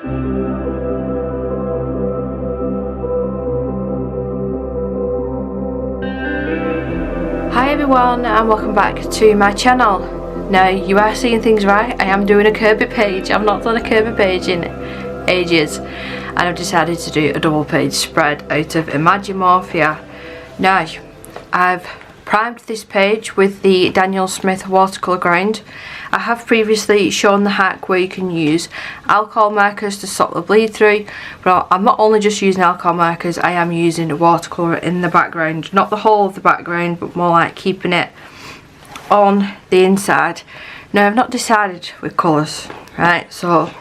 Hi everyone and welcome back to my channel. Now you are seeing things right, I am doing a Kerby page. I've not done a Kerby page in ages and I've decided to do a double page spread out of Imagimorphia. Now I've primed this page with the Daniel Smith watercolour grind. I have previously shown the hack where you can use alcohol markers to stop the bleed through, but I'm not only just using alcohol markers, I am using watercolour in the background. Not the whole of the background, but more like keeping it on the inside. Now I've not decided with colours, right, so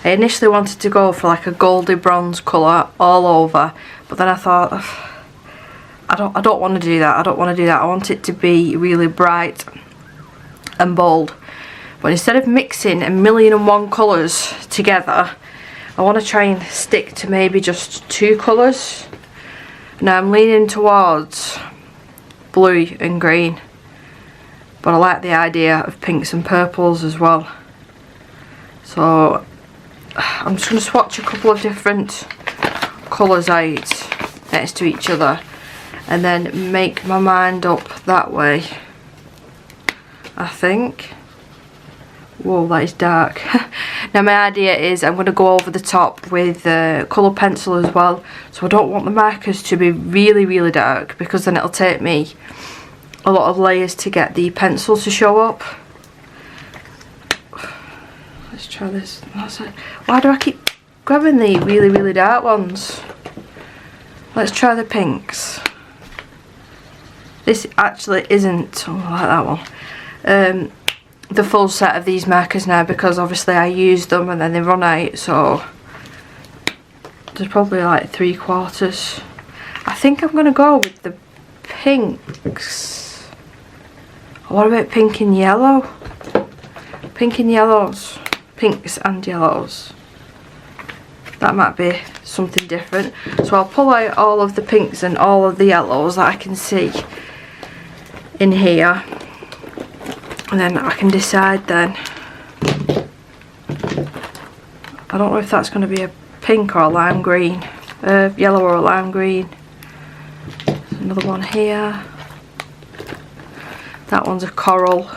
I initially wanted to go for like a goldy bronze colour all over, but then I thought I don't want to do that. I want it to be really bright and bold. But instead of mixing 1,000,001 colours together, I want to try and stick to maybe just 2 colours. Now I'm leaning towards blue and green, but I like the idea of pinks and purples as well. So I'm just going to swatch a couple of different colours out next to each other and then make my mind up that way, I think. Whoa, that is dark. Now my idea is I'm going to go over the top with colour pencil as well, so I don't want the markers to be really dark, because then it'll take me a lot of layers to get the pencil to show up. Let's try this. That's it. Why do I keep grabbing the really dark ones? Let's try the pinks. This actually isn't, oh, I like that one, the full set of these markers now, because obviously I used them and then they run out, so there's probably like 3/4. I think I'm going to go with the pinks. What about pink and yellow? Pink and yellows. Pinks and yellows. That might be something different. So I'll pull out all of the pinks and all of the yellows that I can see in here, and then I can decide then. I don't know if that's going to be a pink or a lime green, yellow or a lime green. There's another one here. That one's a coral.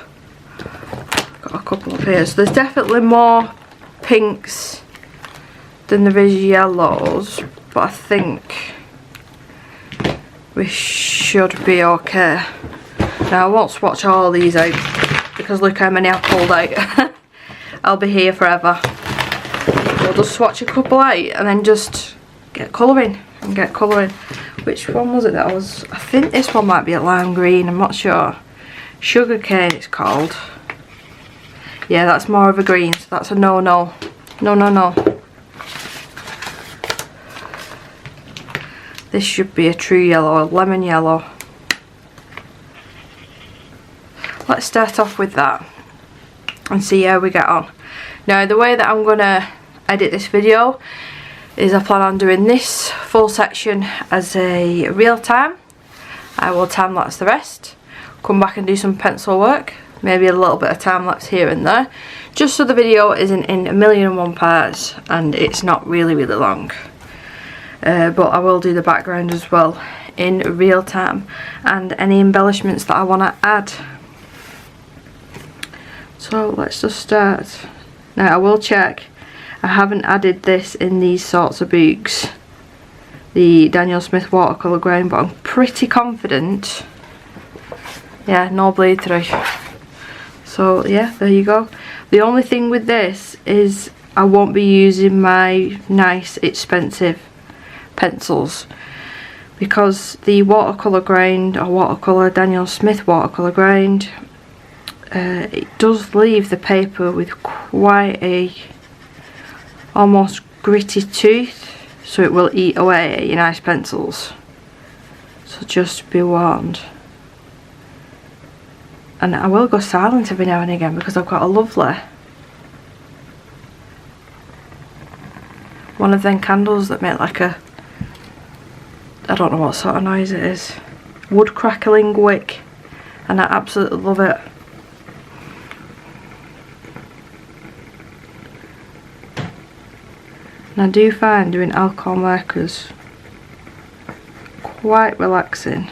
Got a couple up here. So there's definitely more pinks than there is yellows, but I think we should be okay. Now I won't swatch all these out because look how many I've pulled out. I'll be here forever. We'll just swatch a couple out and then just get colouring and get colouring. Which one was it that I was? I think this one might be a lime green, I'm not sure. Sugar cane it's called. Yeah, that's more of a green, so that's a no. No. This should be a true yellow, a lemon yellow. Let's start off with that and see how we get on. Now the way that I'm going to edit this video is I plan on doing this full section as a real time. I will time lapse the rest, come back and do some pencil work, maybe a little bit of time lapse here and there, just so the video isn't in 1,000,001 parts and it's not really long. But I will do the background as well in real time and any embellishments that I want to add. So let's just start. Now I will check, I haven't added this in these sorts of books, the Daniel Smith watercolour grind, but I'm pretty confident. Yeah, no bleed through. So yeah, there you go. The only thing with this is I won't be using my nice expensive pencils, because the watercolour grind, or watercolour Daniel Smith watercolour grind, it does leave the paper with quite a almost gritty tooth, so it will eat away at your nice pencils, so just be warned. And I will go silent every now and again because I've got a lovely one of them candles that make like a, I don't know what sort of noise it is, wood crackling wick, and I absolutely love it. And I do find doing alcohol markers quite relaxing.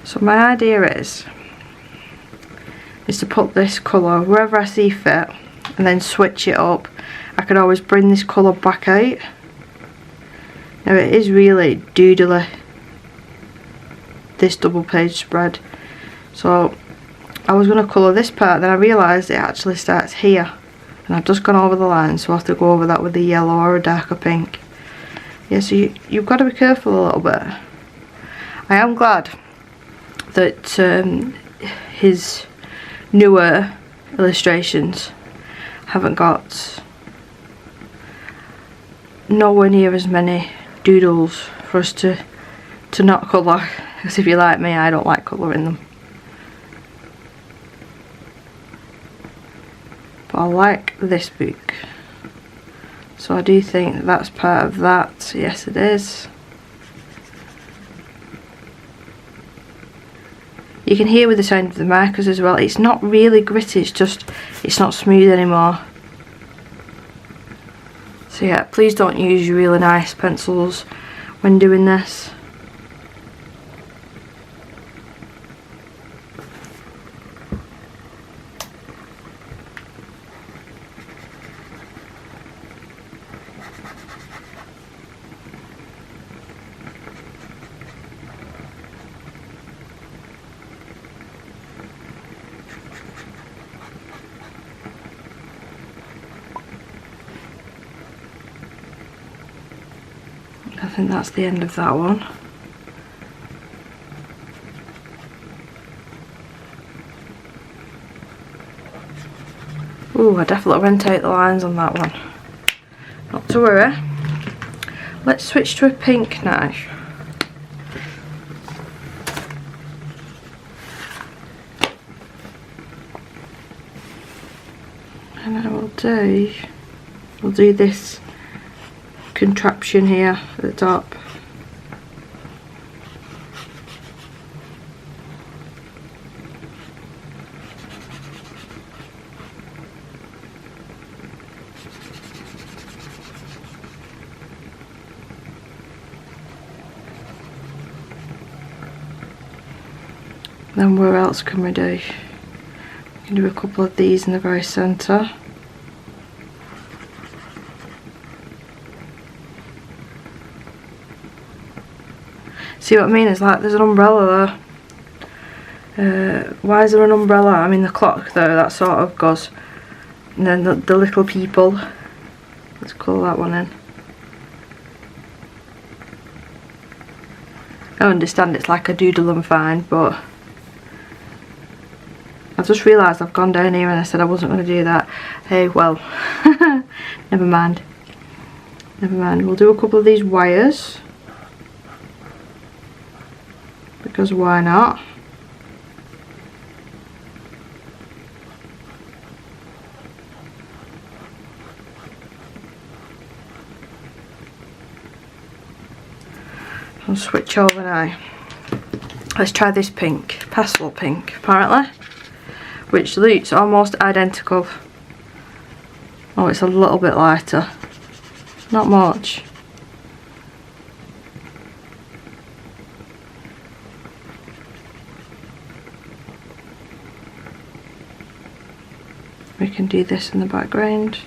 So my idea is to put this colour wherever I see fit and then switch it up. I could always bring this colour back out. Now it is really doodly, this double page spread. So I was going to colour this part, then I realised it actually starts here. And I've just gone over the line, so I have to go over that with a yellow or a darker pink. Yeah, so you've got to be careful a little bit. I am glad that his newer illustrations haven't got nowhere near as many doodles for us to not colour, because if you're like me, I don't like colouring them. But I like this book, so I do think that's part of that. Yes, it is. You can hear with the sound of the markers as well, it's not really gritty, it's not smooth anymore. So yeah, please don't use really nice pencils when doing this. I think that's the end of that one. Ooh, I definitely went out the lines on that one. Not to worry. Let's switch to a pink now. And then we'll do this contraption here at the top. Then where else can we do? We can do a couple of these in the very centre. See what I mean? It's like there's an umbrella there. Why is there an umbrella? I mean the clock though, that sort of goes. And then the little people. Let's call that one in. I understand it's like a doodle and fine, but I've just realised I've gone down here and I said I wasn't going to do that. Hey, well, never mind. Never mind. We'll do a couple of these wires. Because why not? I'll switch over now. Let's try this pink, pastel pink apparently, which looks almost identical. Oh, it's a little bit lighter, not much. We can do this in the background.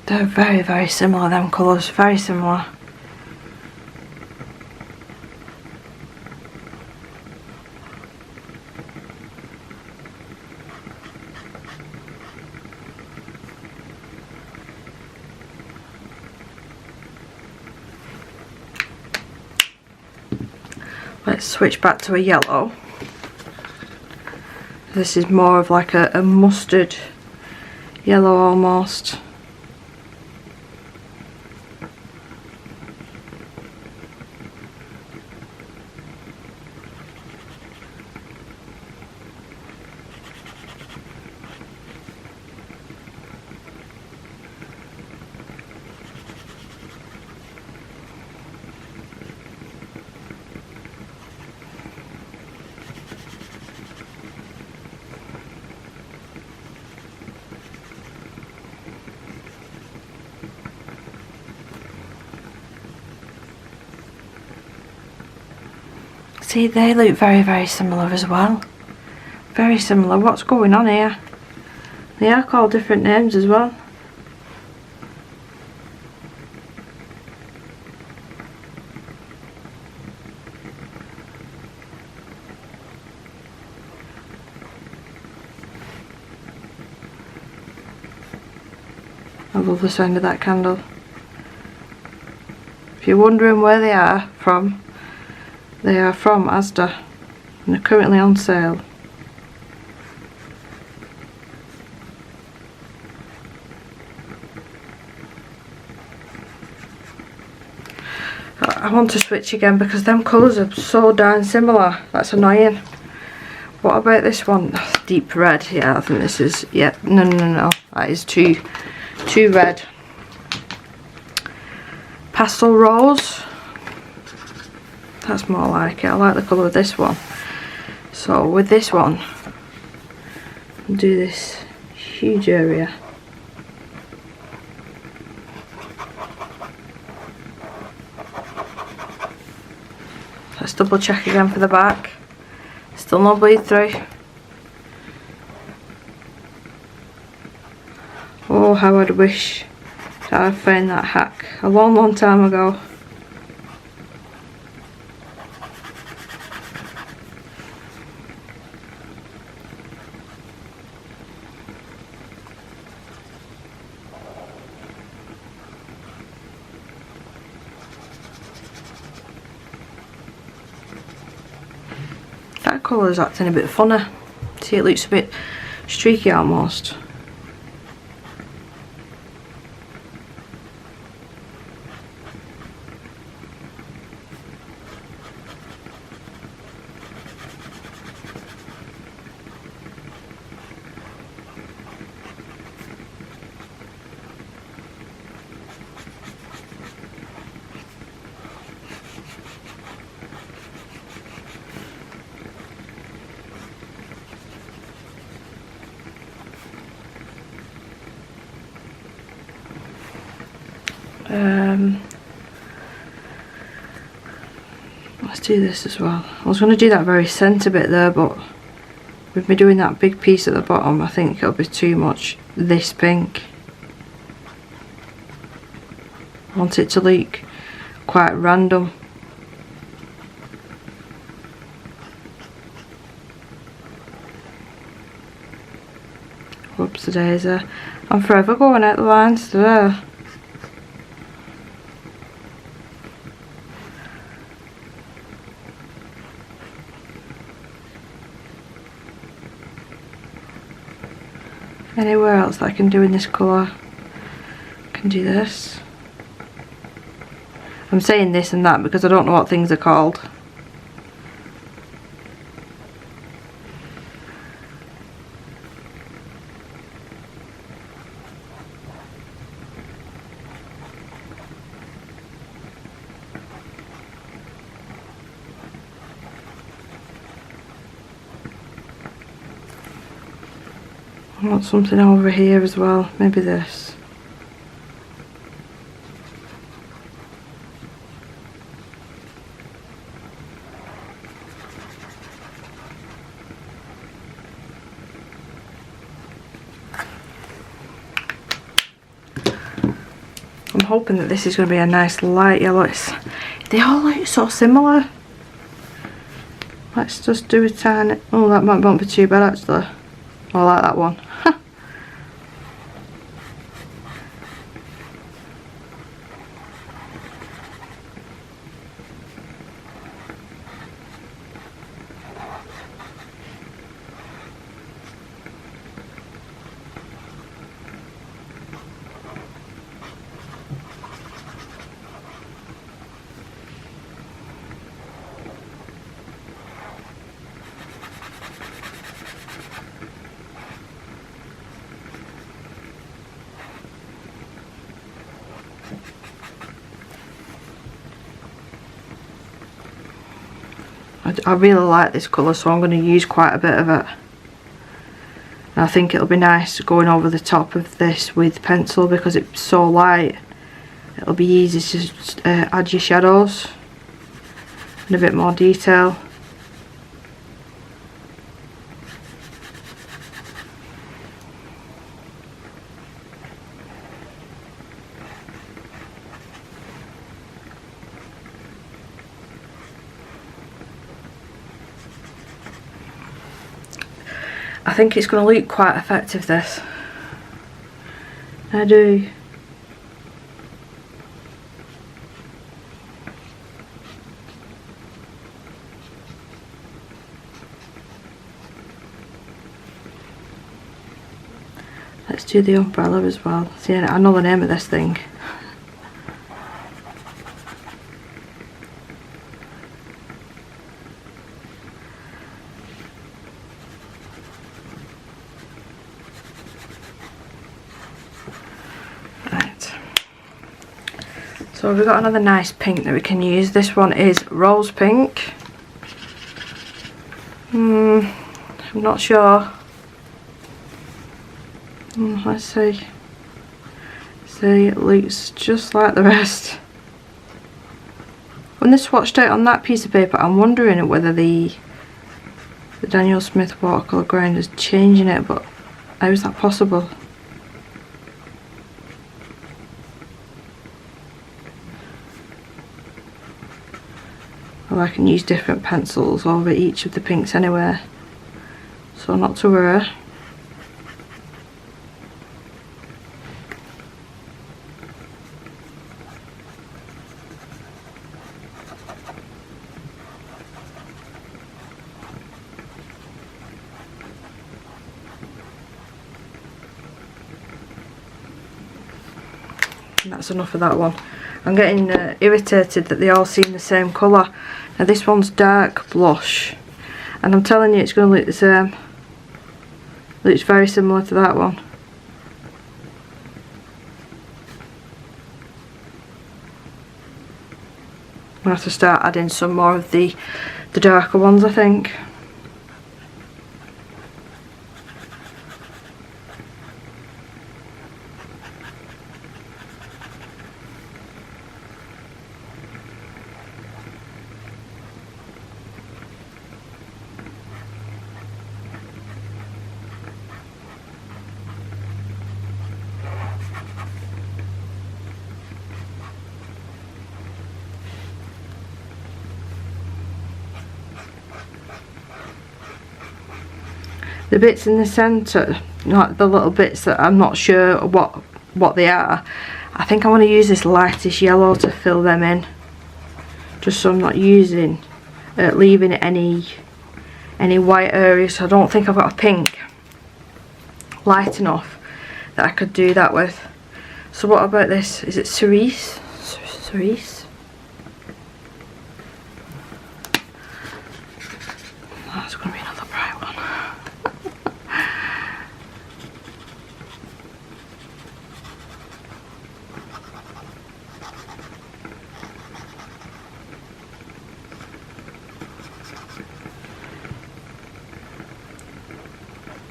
They're very, very similar, them colours, very similar. Let's switch back to a yellow. This is more of like a mustard yellow almost. See, they look very, very similar as well. Very similar. What's going on here? They are called different names as well. I love the sound of that candle. If you're wondering where they are from Asda, and they're currently on sale. I want to switch again because them colours are so darn similar. That's annoying. What about this one? Deep red. Yeah, I think this is, yeah, no. That is too red. Pastel rose. That's more like it. I like the colour of this one. So with this one, I'll do this huge area. Let's double check again for the back. Still no bleed through. Oh, how I'd wish that I'd found that hack a long time ago. That colour is acting a bit funny. See, it looks a bit streaky almost. Let's do this as well. I was going to do that very centre bit there, but with me doing that big piece at the bottom, I think it'll be too much this pink. I want it to look quite random. Whoops, the daisy. I'm forever going out the lines today. Anywhere else that I can do in this colour, I can do this. I'm saying this and that because I don't know what things are called. I want something over here as well, maybe this. I'm hoping that this is going to be a nice light yellow. They all look so similar. Let's just do a tiny, oh, that might not be too bad actually. I like that one. I really like this colour, so I'm going to use quite a bit of it. And I think it'll be nice going over the top of this with pencil because it's so light. It'll be easy to add your shadows and a bit more detail. I think it's going to look quite effective, this. I do. Let's do the umbrella as well. See, I know the name of this thing. So we've got another nice pink that we can use. This one is rose pink. I'm not sure. Let's see. See, it looks just like the rest. When they swatched out on that piece of paper, I'm wondering whether the Daniel Smith watercolour grind is changing it, but how is that possible? Well, I can use different pencils over each of the pinks anyway, so not to worry. And that's enough of that one. I'm getting irritated that they all seem the same colour. Now this one's dark blush, and I'm telling you it's going to look the same. Looks very similar to that one. I'm going to have to start adding some more of the darker ones, I think. The bits in the centre, like the little bits that I'm not sure what they are, I think I want to use this lightish yellow to fill them in, just so I'm not using leaving any white areas. So I don't think I've got a pink light enough that I could do that with. So what about this? Is it cerise? Cerise? That's going to be another bright one.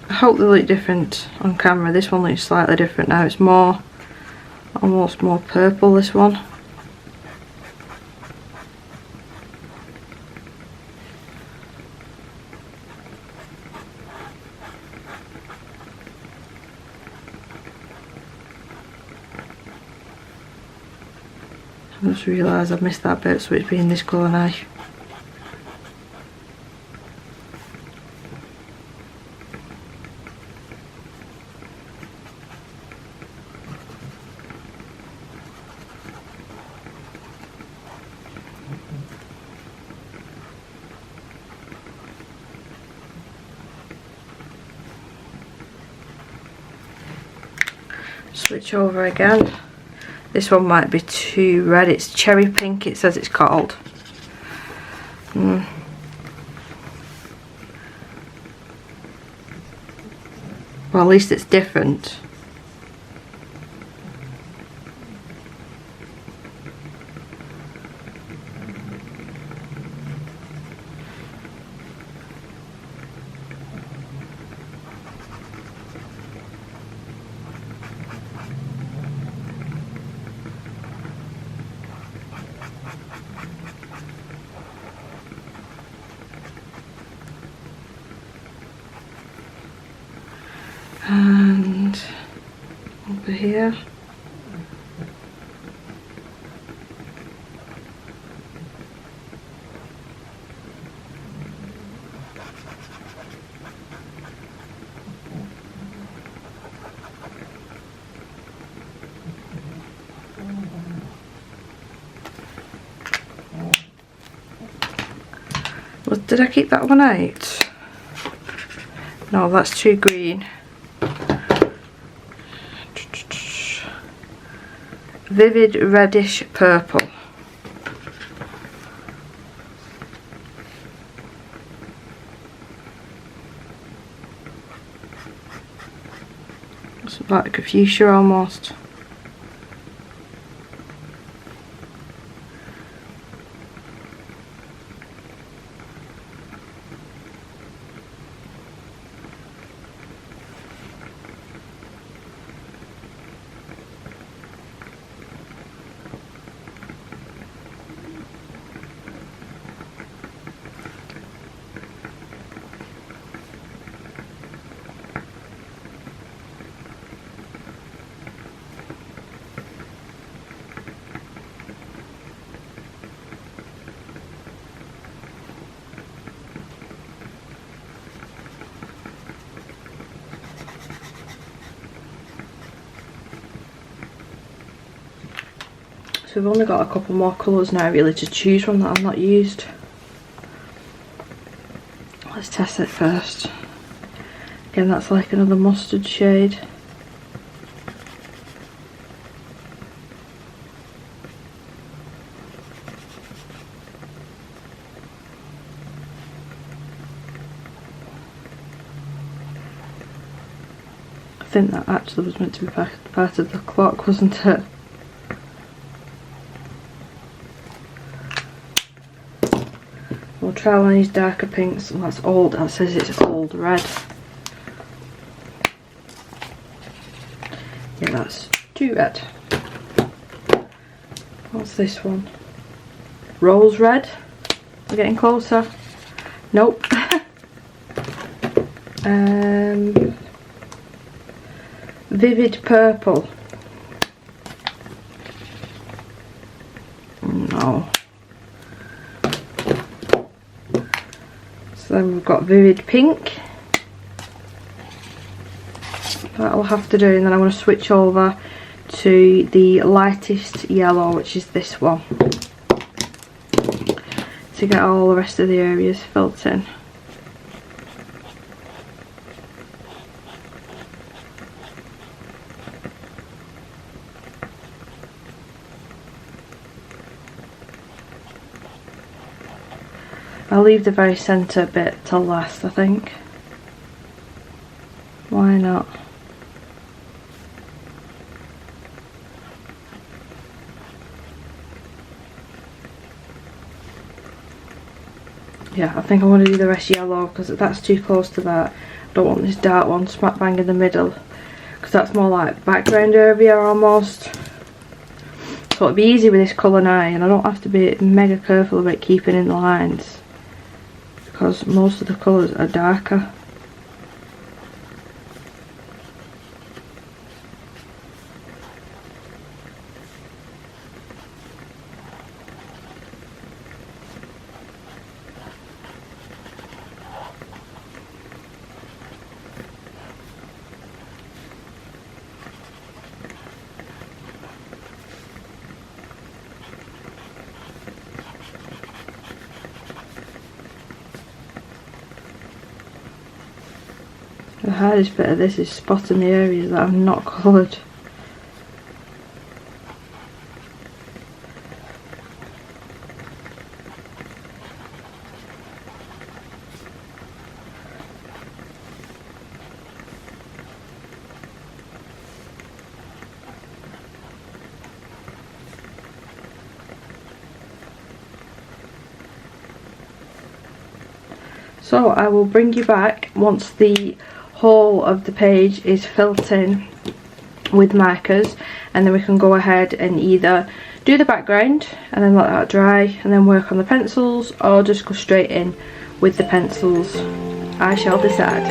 I hope they look different on camera. This one looks slightly different now. It's more, almost more purple, this one. I just realised I've missed that bit, so it's being this colour now. Switch over again. This one might be too red. It's cherry pink, it says it's called. Well, at least it's different. And over here. Well, did I keep that one out? No, that's too green. Vivid reddish purple. It's like a fuchsia almost. So we've only got a couple more colours now really to choose from that I've not used. Let's test it first. Again, that's like another mustard shade. I think that actually was meant to be part of the clock, wasn't it? We'll try one of these darker pinks. Well, that's old. That says it's old red. Yeah, that's too red. What's this one? Rose red. We're getting closer. Nope. Vivid purple. No. So then we've got vivid pink. That'll have to do, and then I'm going to switch over to the lightest yellow, which is this one, to get all the rest of the areas filled in. I'll leave the very centre bit till last, I think. Why not? Yeah, I think I want to do the rest yellow because that's too close to that. I don't want this dark one smack bang in the middle because that's more like background area almost. So it'll be easy with this colour now, and I don't have to be mega careful about keeping in the lines because most of the colours are darker. The hardest bit of this is spotting the areas that I've not coloured. So I will bring you back once the whole of the page is filled in with markers, and then we can go ahead and either do the background and then let that dry and then work on the pencils, or just go straight in with the pencils. I shall decide.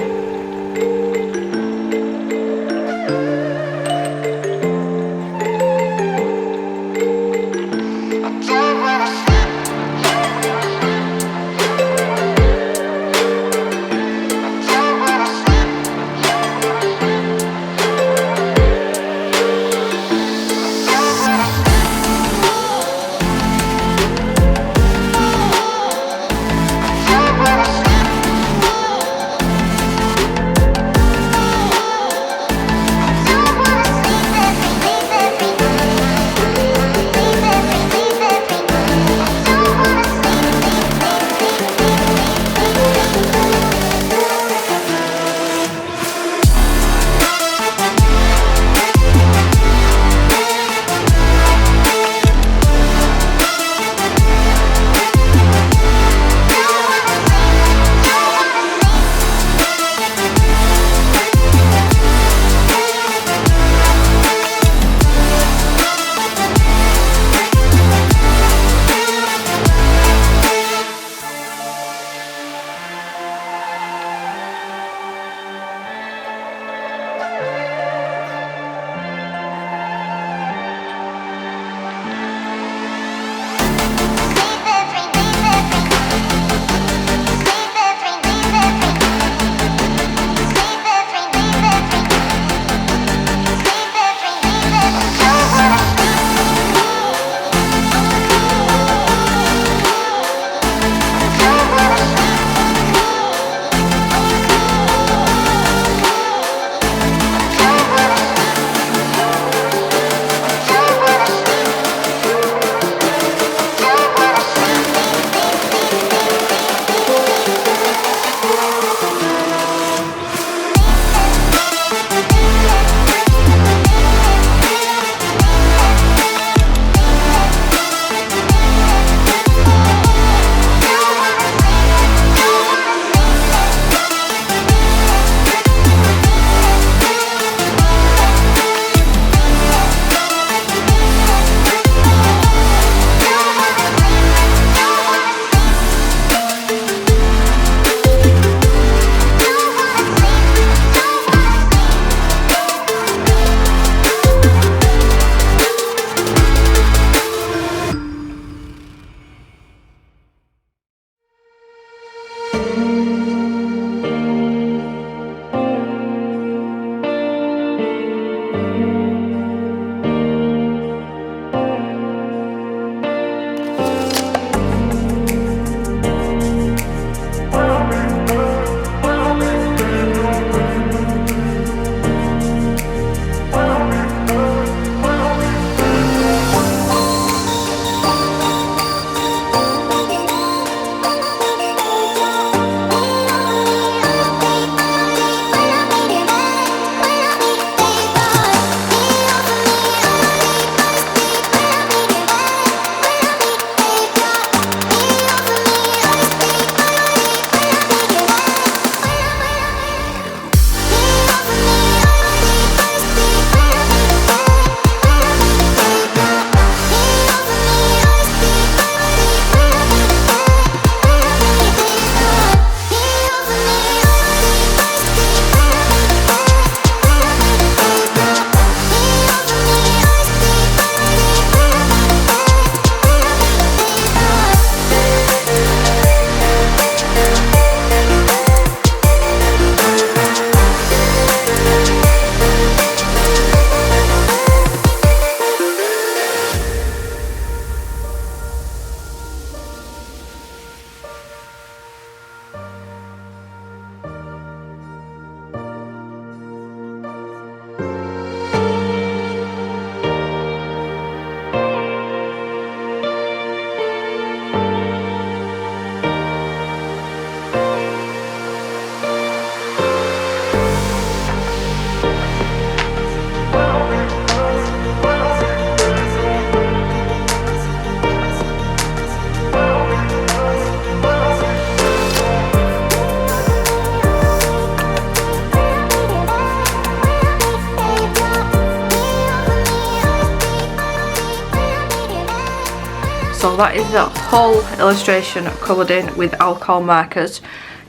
So that is the whole illustration coloured in with alcohol markers.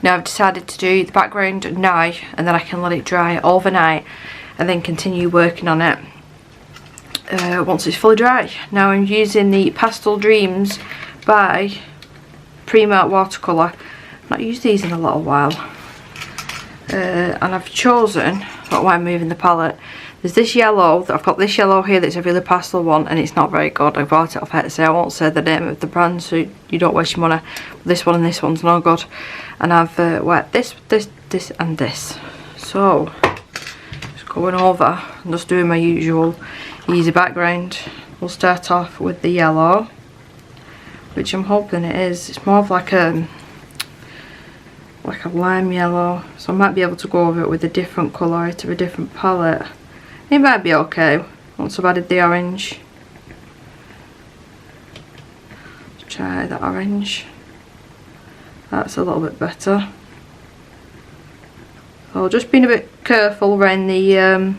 Now I've decided to do the background now, and then I can let it dry overnight and then continue working on it once it's fully dry. Now I'm using the Pastel Dreams by Primark Watercolor. I've not used these in a little while. And I've chosen, not why I'm moving the palette, there's this yellow, I've got this yellow here that's a really pastel one, and it's not very good. I bought it off Etsy. I won't say the name of the brand so you don't waste your money. This one and this one's no good. And I've wet this, and this. So, just going over and just doing my usual easy background. We'll start off with the yellow, which I'm hoping it is. It's more of like a lime yellow, so I might be able to go over it with a different colour out of a different palette. It might be okay once I've added the orange. Let's try the orange. That's a little bit better. So just being a bit careful around the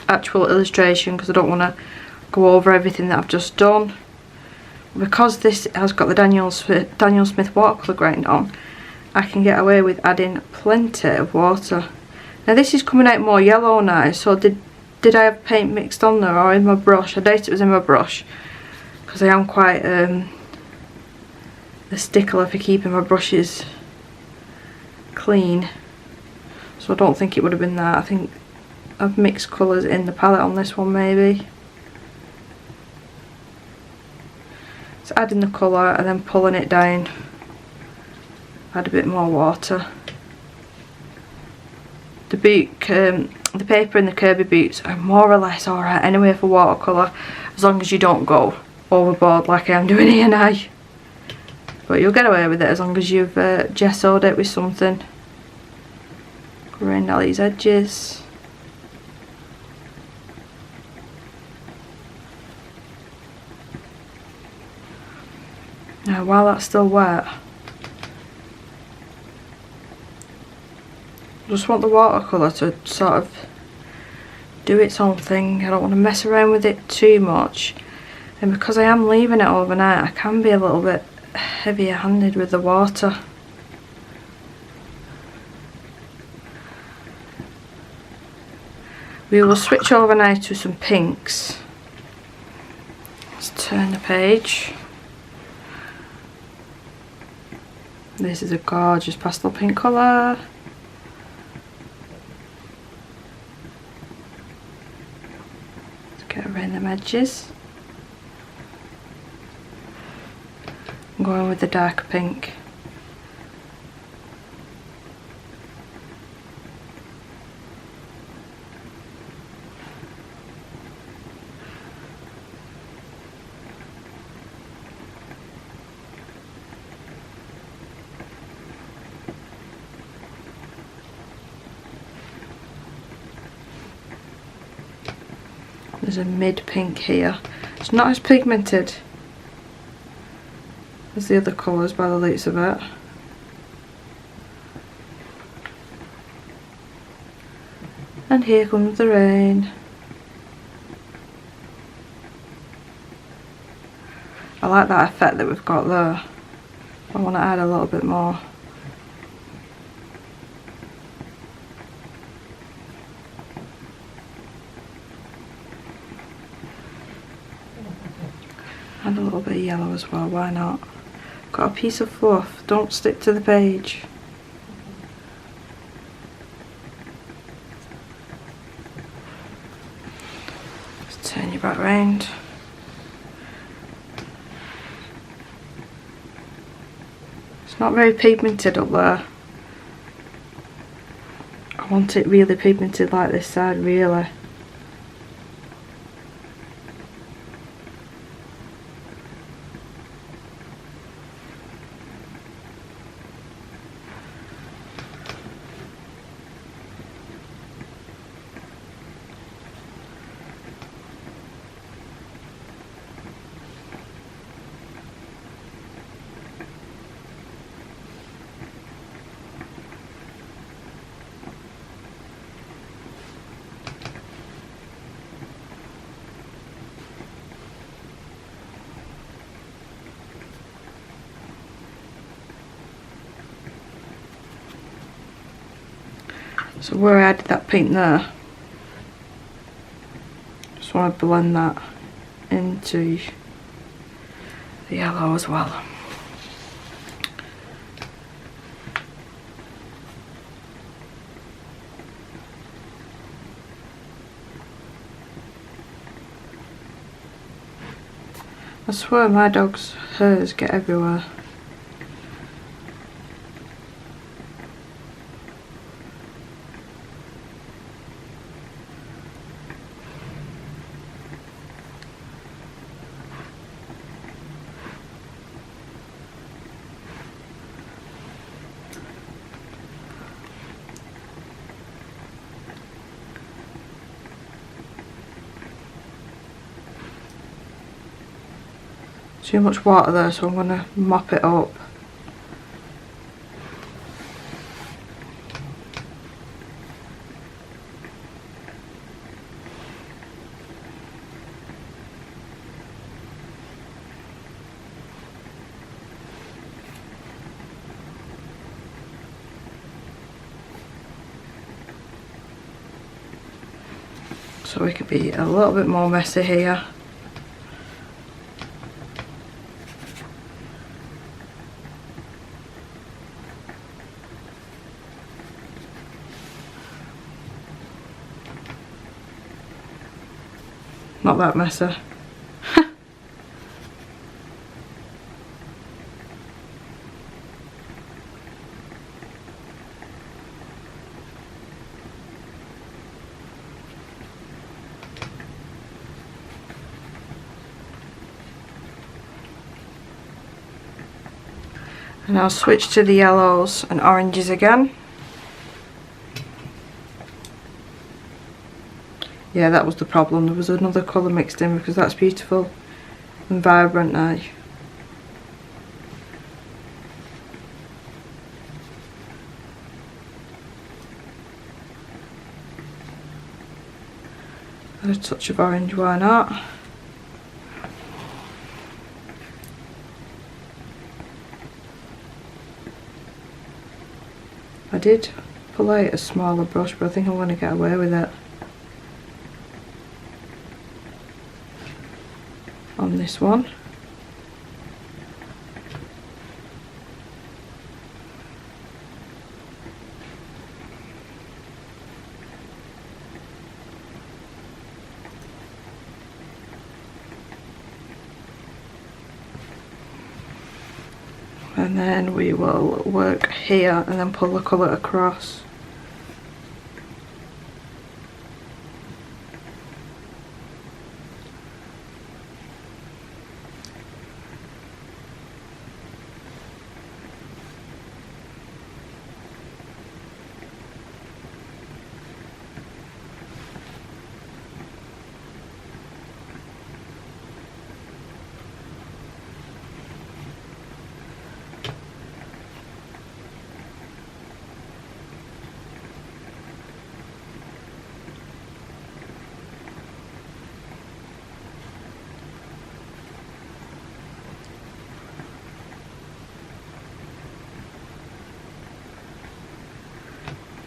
actual illustration, because I don't want to go over everything that I've just done. Because this has got the Daniel Smith watercolour grind on, I can get away with adding plenty of water. Now this is coming out more yellow now, so did I have paint mixed on there or in my brush? I doubt it was in my brush, because I am quite a stickler for keeping my brushes clean. So I don't think it would have been that. I think I've mixed colours in the palette on this one maybe. So adding the colour and then pulling it down. Add a bit more water. The paper in the Kerby boots are more or less alright anyway for watercolour, as long as you don't go overboard like I am doing here now. But you'll get away with it as long as you've gessoed it with something. Go around all these edges. Now while that's still wet, I just want the watercolour to sort of do its own thing. I don't want to mess around with it too much. And because I am leaving it overnight, I can be a little bit heavier handed with the water. We will switch over now to some pinks. Let's turn the page. This is a gorgeous pastel pink colour. Get around them edges. I'm going with the dark pink. There's a mid pink here. It's not as pigmented as the other colours by the looks of it. And here comes the rain. I like that effect that we've got there. I want to add a little bit more. And a little bit of yellow as well, why not? Got a piece of fluff, don't stick to the page. Just turn you back round. It's not very pigmented up there. I want it really pigmented like this side, really. So where I added that pink there, just want to blend that into the yellow as well. I swear my dog's hairs get everywhere. Too much water there, so I'm going to mop it up. So we could be a little bit more messy here. Not that messy. And I'll switch to the yellows and oranges again. Yeah, that was the problem. There was another colour mixed in, because that's beautiful and vibrant now. Add a touch of orange, why not? I did pull out a smaller brush, but I think I'm going to get away with it on this one. And then we will work here and then pull the colour across.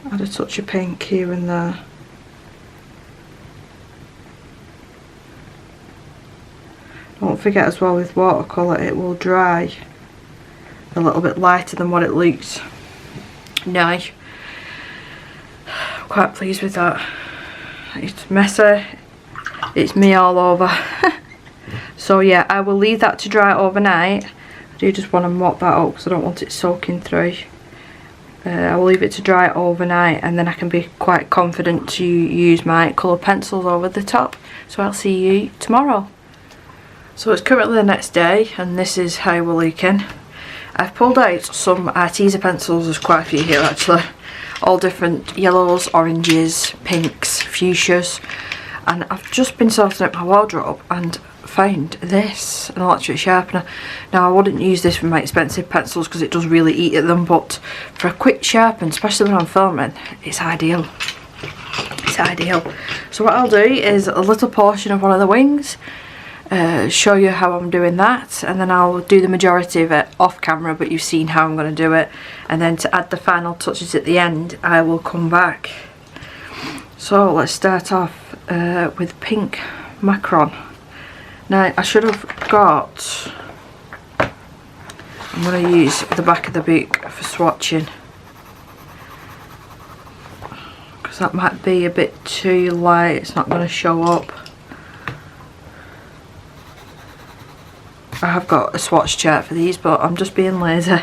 Add a touch of pink here and there. Don't forget as well, with watercolour it will dry a little bit lighter than what it looks now. I'm quite pleased with that. It's messy, it's me all over. So yeah, I will leave that to dry overnight. I do just want to mop that up because I don't want it soaking through. I will leave it to dry overnight, and then I can be quite confident to use my colour pencils over the top. So I'll see you tomorrow. So it's currently the next day, and this is how we're looking. I've pulled out some Arteza pencils. There's quite a few here actually, all different yellows, oranges, pinks, fuchsias, and I've just been sorting out my wardrobe and found this, an electric sharpener. Now I wouldn't use this with my expensive pencils because it does really eat at them, but for a quick sharpen, especially when I'm filming, it's ideal. It's ideal. So what I'll do is a little portion of one of the wings, show you how I'm doing that, and then I'll do the majority of it off camera, but you've seen how I'm going to do it, and then to add the final touches at the end I will come back So let's start off with pink Macron. Now I should have got, I'm going to use the back of the book for swatching, because that might be a bit too light, it's not going to show up. I have got a swatch chart for these, but I'm just being lazy.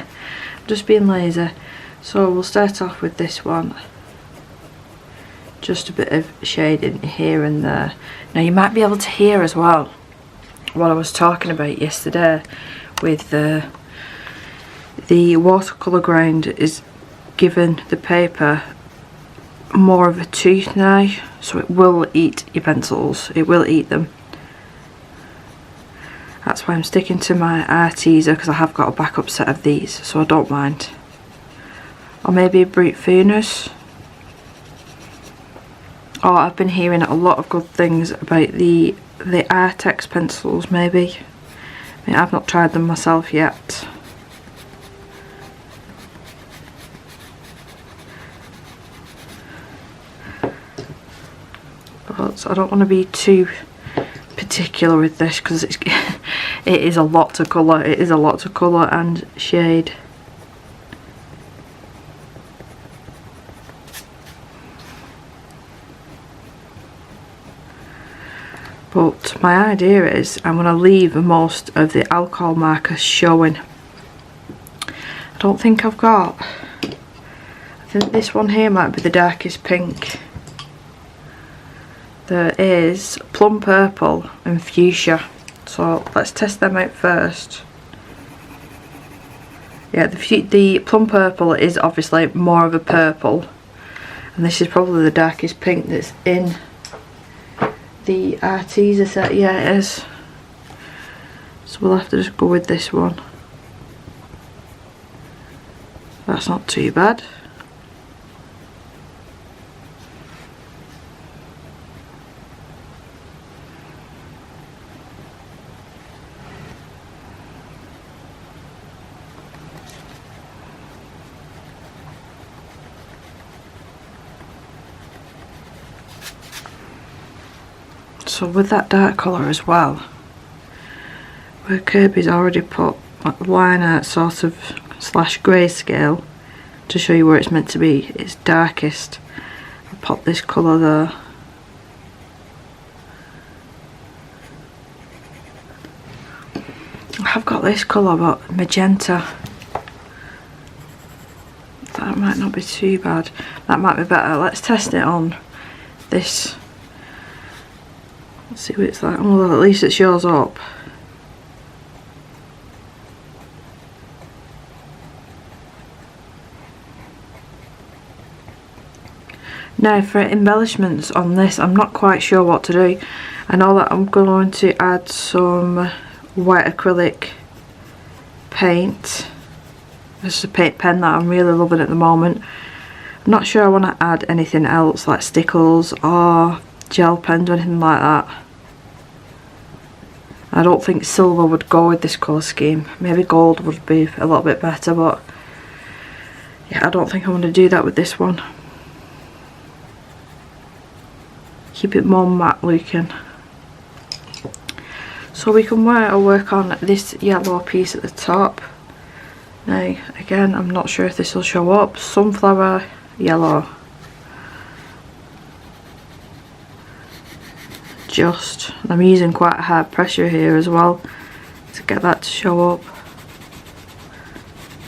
So we'll start off with this one. Just a bit of shading here and there. Now you might be able to hear as well what I was talking about yesterday with the watercolour grind is giving the paper more of a tooth now, so it will eat your pencils, it will eat them. That's why I'm sticking to my art teaser, because I have got a backup set of these, so I don't mind. Or maybe a brute furnace. Oh, I've been hearing a lot of good things about the Artex pencils, maybe. I mean, I've not tried them myself yet. But I don't want to be too particular with this, because it is a lot to colour. It is a lot to colour and shade. But my idea is I'm going to leave most of the alcohol markers showing. I don't think I've got, I think this one here might be the darkest pink. There is plum purple and fuchsia, so let's test them out first. Yeah, the plum purple is obviously more of a purple, and this is probably the darkest pink that's in the teaser set. Yeah, it is. So we'll have to just go with this one. That's not too bad. So with that dark colour as well, where Kerby's already put like line art sort of slash grayscale to show you where it's meant to be, its darkest, I'll pop this colour there. I have got this colour, but magenta, that might not be too bad, that might be better. Let's test it on this. Let's see what it's like. Well, at least it shows up. Now for embellishments on this, I'm not quite sure what to do. I know that I'm going to add some white acrylic paint. This is a paint pen that I'm really loving at the moment. I'm not sure I want to add anything else like stickles or gel pens or anything like that. I don't think silver would go with this colour scheme. Maybe gold would be a little bit better, but yeah, I don't think I want to do that with this one. Keep it more matte looking. So we can work on this yellow piece at the top. Now again, I'm not sure if this will show up. Sunflower yellow. I'm using quite a hard pressure here as well to get that to show up.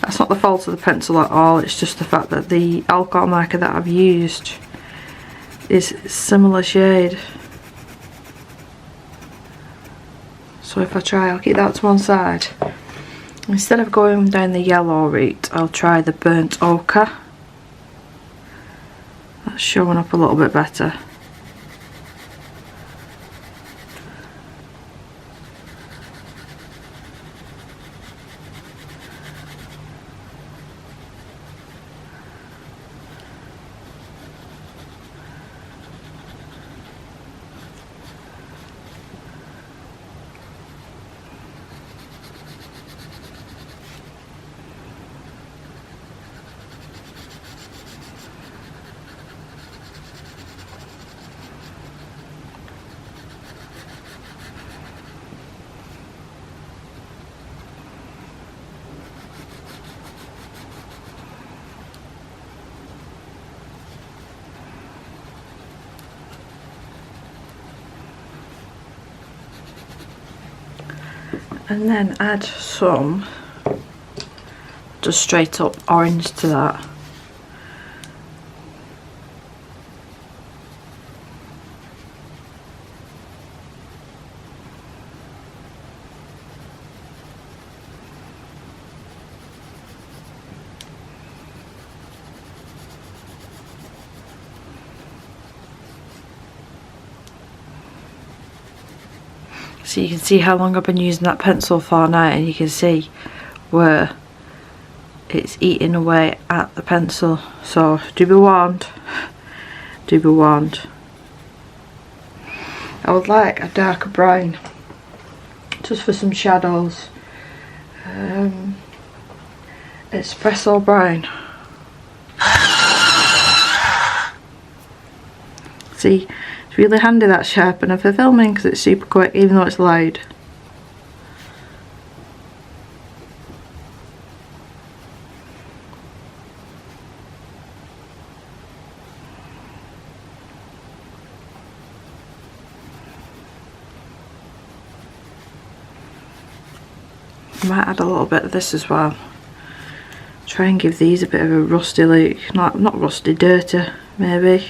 That's not the fault of the pencil at all, it's just the fact that the alcohol marker that I've used is similar shade. So if I try, I'll keep that to one side. Instead of going down the yellow route, I'll try the burnt ochre. That's showing up a little bit better. and then add some just straight up orange to that. So you can see how long I've been using that pencil for now, and you can see where it's eating away at the pencil. So do be warned, do be warned. I would like a darker brown just for some shadows. Espresso brown. See, it's really handy that sharpener for filming because it's super quick even though it's loud. I might add a little bit of this as well. Try and give these a bit of a rusty look. Not rusty, dirty maybe.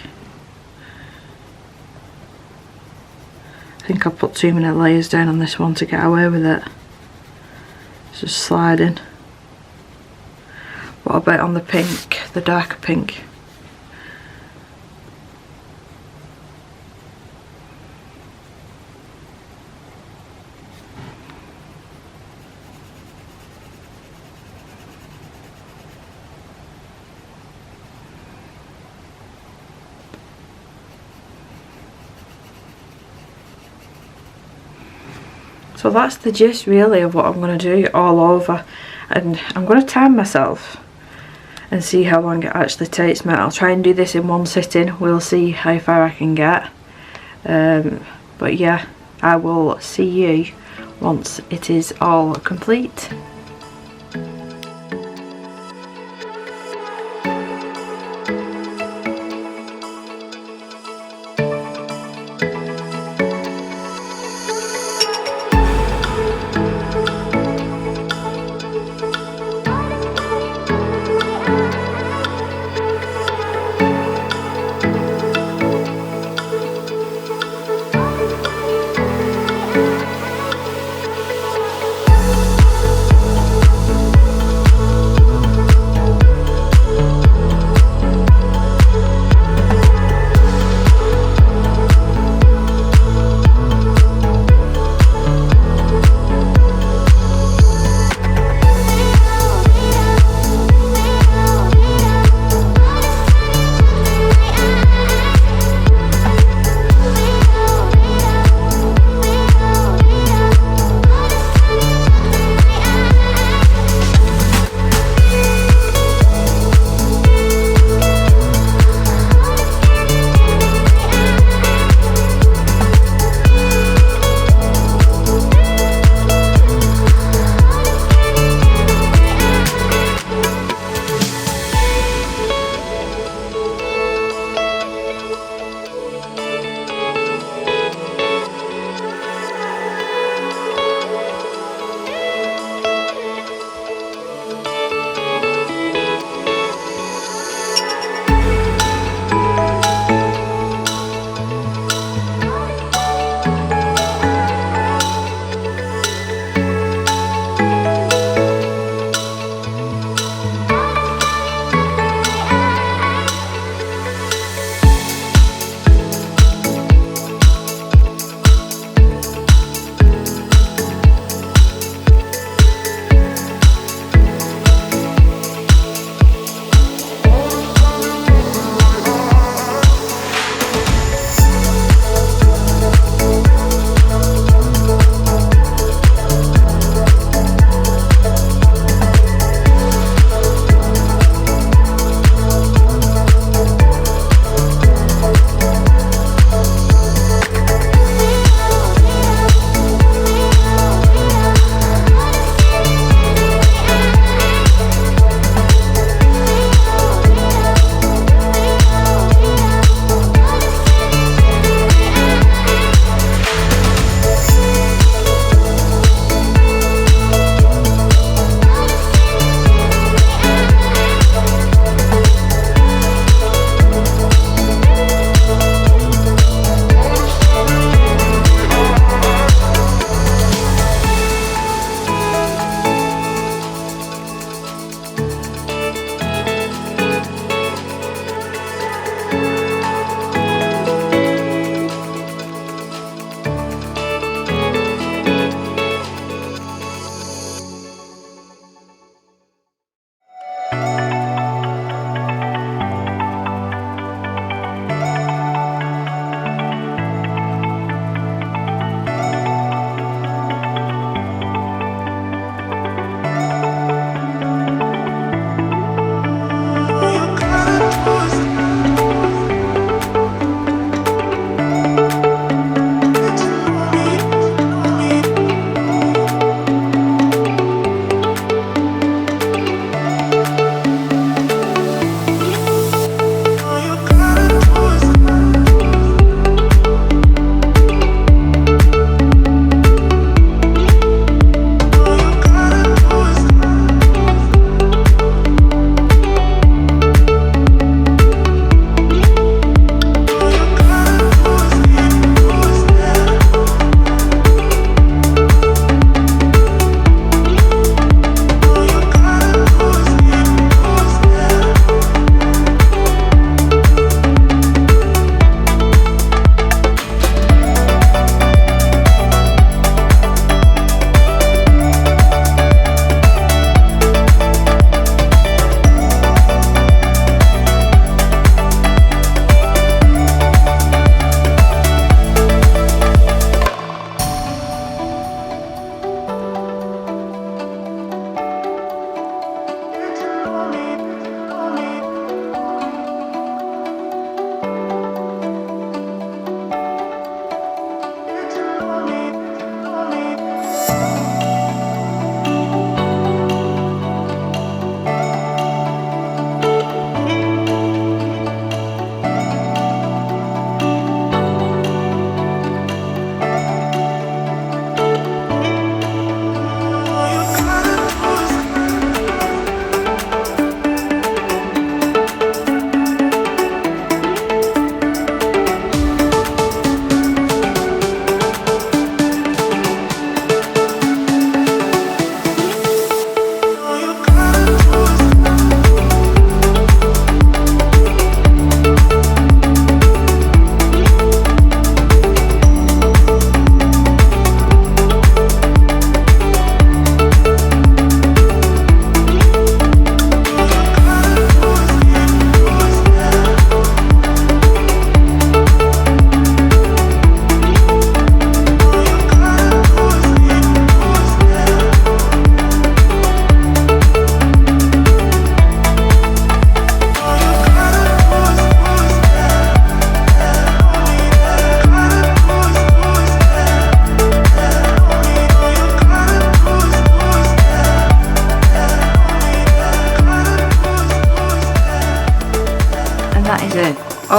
I think I've put too many layers down on this one to get away with it. It's just sliding. What about on the pink, the darker pink? So that's the gist really of what I'm going to do all over, and I'm going to time myself and see how long it actually takes me. I'll try and do this in one sitting, we'll see how far I can get. But yeah, I will see you once it is all complete.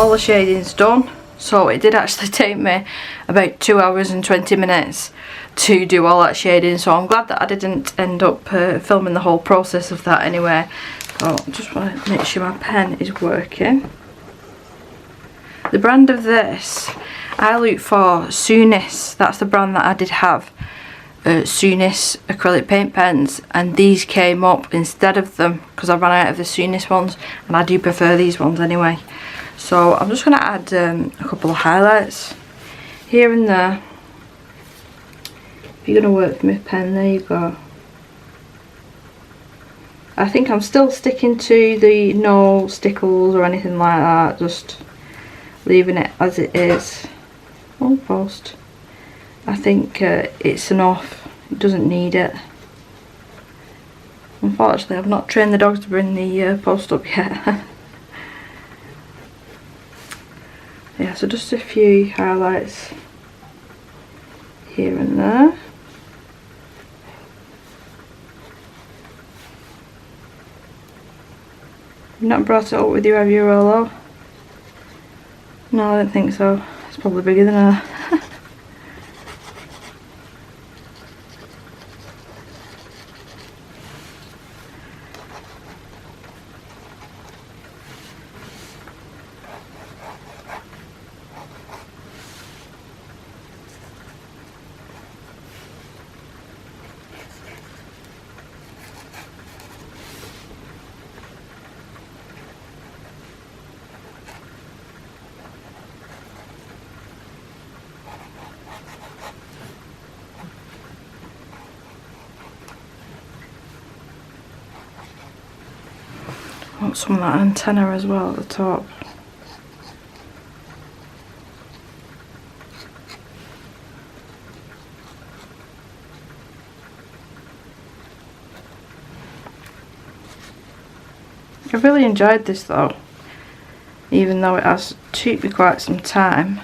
all the shadings done. So it did actually take me about 2 hours and 20 minutes to do all that shading, so I'm glad that I didn't end up filming the whole process of that anyway. But I just want to make sure my pen is working. The brand of this, I look for Rosanes. That's the brand that I did have. Rosanes acrylic paint pens, and these came up instead of them because I ran out of the Rosanes ones, and I do prefer these ones anyway. So I'm just going to add a couple of highlights here and there. If you're going to work with my pen, there you go. I think I'm still sticking to the no stickles or anything like that, just leaving it as it is. Almost. I think it's enough, it doesn't need it. Unfortunately, I've not trained the dogs to bring the post up yet. Yeah, so just a few highlights here and there. You've not brought it up with you, have you, Rolo? No, I don't think so. It's probably bigger than her. I want some of that antenna as well at the top. I really enjoyed this though, even though it has took me quite some time.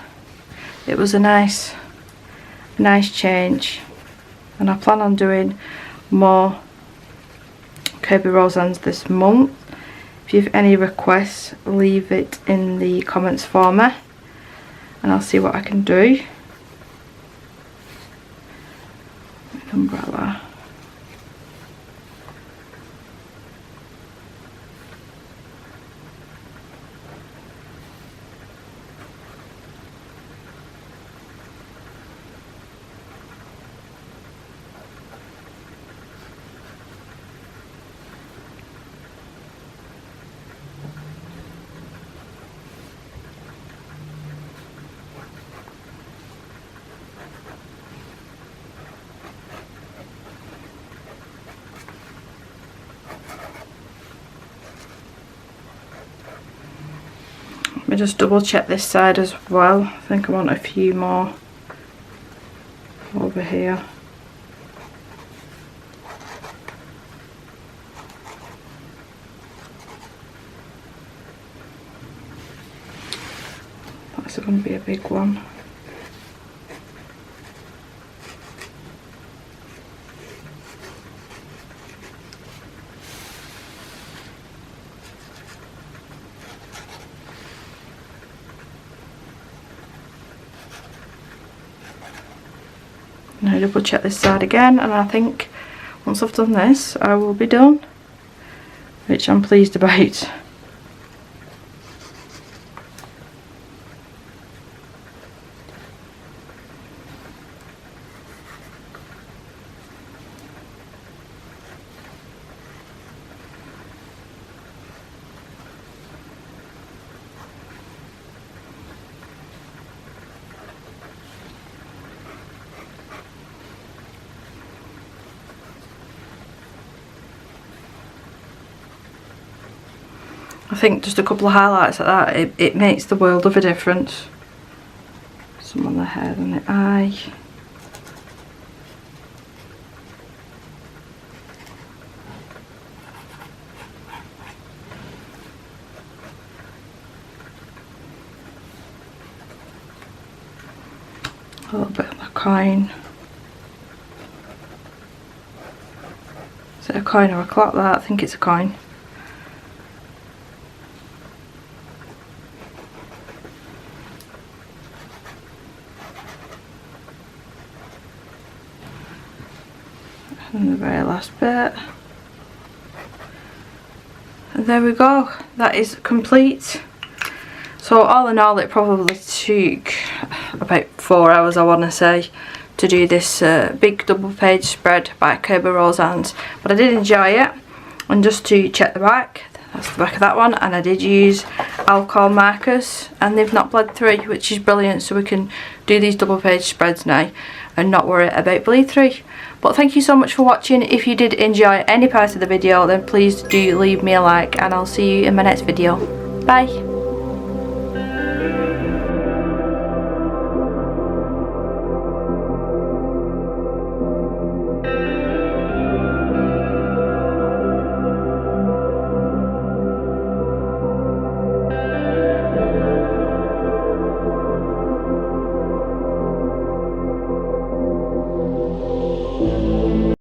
It was a nice change, and I plan on doing more Kerby Rosanes this month. If you have any requests, leave it in the comments for me and I'll see what I can do. Umbrella. Let me just double check this side as well. I think I want a few more over here. That's going to be a big one. Now double check this side again, and I think once I've done this I will be done, which I'm pleased about. I think just a couple of highlights like that, it makes the world of a difference. Some on the head and the eye. A little bit of a coin. Is it a coin or a clock that? I think it's a coin. And the very last bit. And there we go, that is complete. So all in all, it probably took about 4 hours, I want to say, to do this big double page spread by Kerby Rosanes. But I did enjoy it. And just to check the back, that's the back of that one, and I did use alcohol markers and they've not bled through, which is brilliant, so we can do these double page spreads now and not worry about bleed through. But thank you so much for watching. If you did enjoy any part of the video, then please do leave me a like, and I'll see you in my next video. Bye.